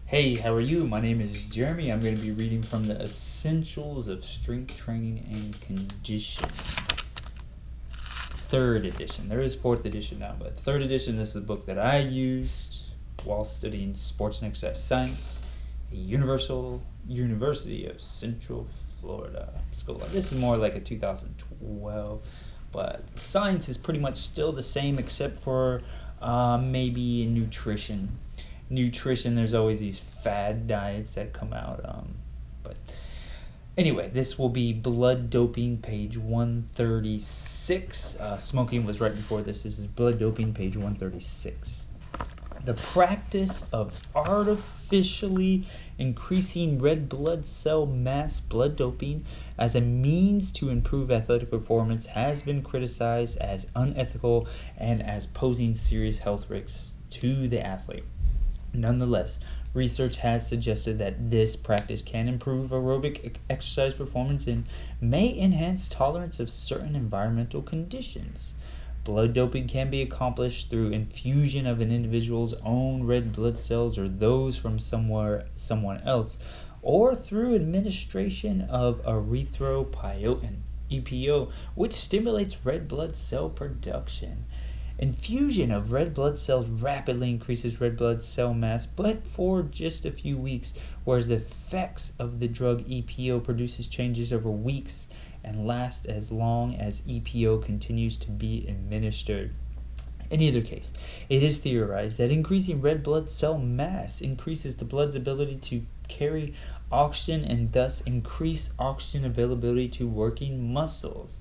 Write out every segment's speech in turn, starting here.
Hey, how are you? My name is Jeremy. I'm going to be reading from the Essentials of Strength Training and Conditioning. Third edition. There is fourth edition now, but third edition, this is the book that I used while studying sports and exercise science at University of Central Florida School. This is more like a 2012, but science is pretty much still the same except for maybe nutrition. There's always these fad diets that come out, but anyway, this will be blood doping, page 136. Smoking was right before this. This is blood doping, page 136. The practice of artificially increasing red blood cell mass, blood doping, as a means to improve athletic performance has been criticized as unethical and as posing serious health risks to the athlete. Nonetheless, research has suggested that this practice can improve aerobic exercise performance and may enhance tolerance of certain environmental conditions. Blood doping can be accomplished through infusion of an individual's own red blood cells or those from someone else, or through administration of erythropoietin, EPO, which stimulates red blood cell production. Infusion of red blood cells rapidly increases red blood cell mass, but for just a few weeks, whereas the effects of the drug EPO produces changes over weeks and last as long as EPO continues to be administered. In either case, it is theorized that increasing red blood cell mass increases the blood's ability to carry oxygen and thus increase oxygen availability to working muscles.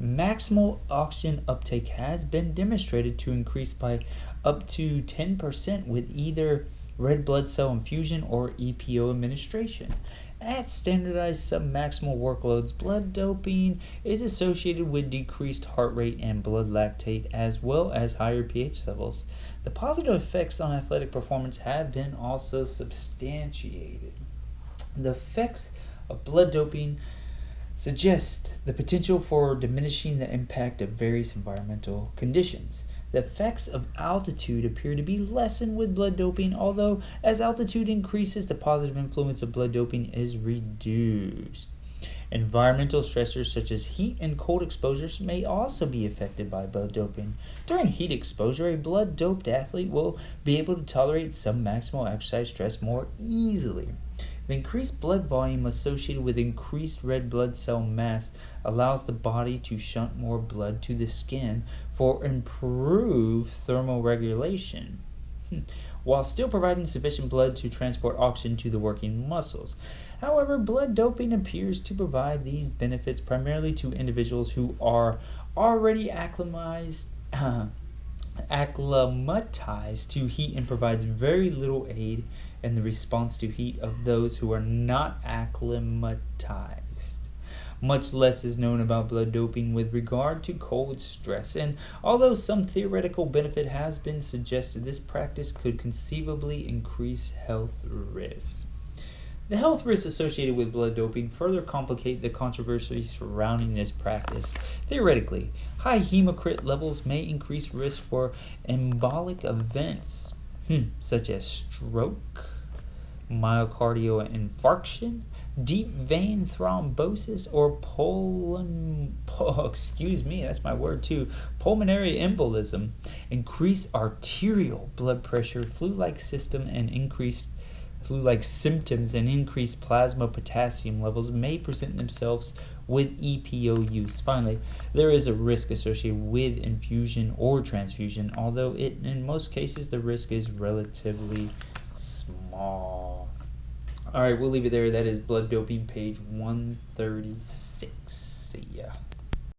Maximal oxygen uptake has been demonstrated to increase by up to 10% with either red blood cell infusion or EPO administration. At standardized submaximal workloads, blood doping is associated with decreased heart rate and blood lactate as well as higher pH levels. The positive effects on athletic performance have been also substantiated. The effects of blood doping suggest the potential for diminishing the impact of various environmental conditions. The effects of altitude appear to be lessened with blood doping, although as altitude increases, the positive influence of blood doping is reduced. Environmental stressors such as heat and cold exposures may also be affected by blood doping. During heat exposure, a blood-doped athlete will be able to tolerate some maximal exercise stress more easily. The increased blood volume associated with increased red blood cell mass allows the body to shunt more blood to the skin for improved thermal regulation, while still providing sufficient blood to transport oxygen to the working muscles. However, blood doping appears to provide these benefits primarily to individuals who are already acclimatized to heat and provides very little aid in the response to heat of those who are not acclimatized. Much less is known about blood doping with regard to cold stress, and although some theoretical benefit has been suggested, this practice could conceivably increase health risks. The health risks associated with blood doping further complicate the controversy surrounding this practice. Theoretically, high hematocrit levels may increase risk for embolic events, such as stroke, myocardial infarction, deep vein thrombosis, or pulmonary embolism. Increased arterial blood pressure, flu-like symptoms, and increased plasma potassium levels may present themselves with EPO use. Finally, there is a risk associated with infusion or transfusion, although in most cases the risk is relatively small. Alright, we'll leave it there. That is blood doping, page 136. See ya.